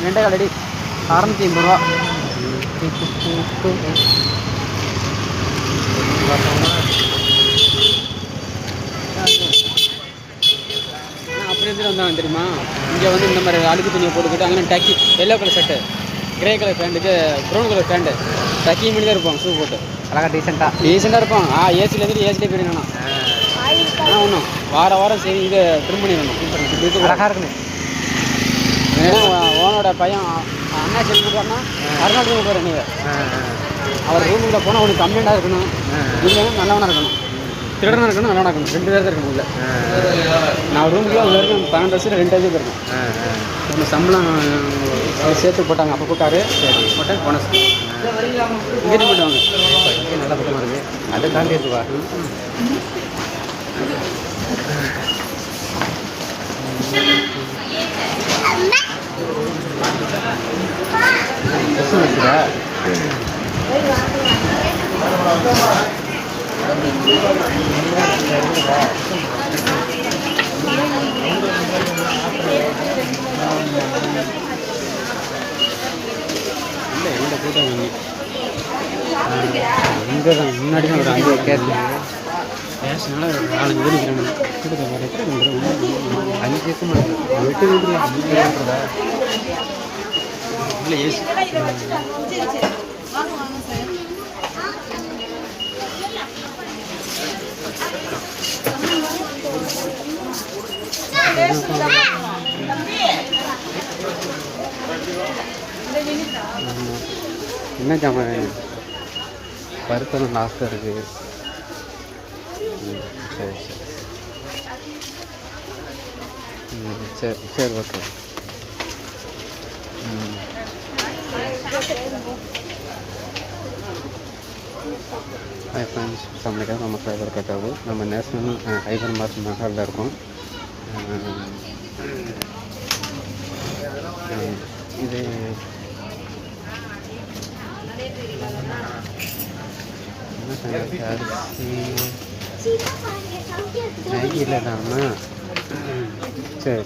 ரெண்டே கால் அடி 650 ரூபா. அப்படி இருந்துட்டு வந்தாங்க தெரியுமா? இங்கே வந்து இந்த மாதிரி அழுக்கு துணியை போட்டுக்கிட்டு அங்கே டக்கி yellow colour shirt, grey colour பேண்ட்டுக்கு ப்ரௌன் கலர் பேண்ட்டு, டக்கி பண்ணி தான் இருப்பாங்க. ஷூ போட்டு அழகாக டீசெண்டாக இருப்பாங்க. ஏசிலேருந்து ஏசிலே போயிடணும். ஒன்றும் வாரம் சரி இதை ட்ரிம் பண்ணிடணும். அழகாக இருக்குன்னு. ஏன்னா ஓனோட பையன் அண்ணா செஞ்சு கொடுத்தாருன்னா அருணாள் ரூமுக்கு போகிற நீங்கள் அவர் ரூமுக்குள்ளே போனால் அவனுக்கு கம்மியாக இருக்கணும், இல்லைன்னா நல்லவனாக இருக்கணும், திருடனாக இருக்கணும், நல்லவனாக இருக்கணும். 2 பேர் தான் இருக்கணும் இல்லை. நான் ரூமுக்குள்ளே அது வரைக்கும் 12 வருஷத்தில் 2 பேர் இருக்கணும். நம்ம சம்பளம் சேர்த்து போட்டாங்க. அப்போ கூட்டாரு போட்டேன் போனஸ் இங்கே போட்டுவாங்க. நல்லா பக்கமாக இருக்குது. அதை தாண்டி இருக்குவா. இல்லை எந்த கூட்டம் இங்கே தான் முன்னாடி தான் ஒரு 5 கேஷ்னால ஒரு 4-5 பேர் இருக்கிறாங்க. கூட்டத்தை வர எத்தனை பண்ணுறோம் 5 கேஸும் 8 வீட்டுல இல்லை ஏசி என்ன ஜாமான் பருத்தெல்லாம் லாஸ்ட்டாக இருக்குது. சரி ஓகே. ஹாய் ஃப்ரெண்ட்ஸ், சமைக்காக நம்ம ஃபைபர் கட்டாகு நம்ம நேஷ்னல் ஹைபர் மார்க் மஹாலில் இருக்கோம். இது என்ன மேகி இல்லை தான்மா. சரி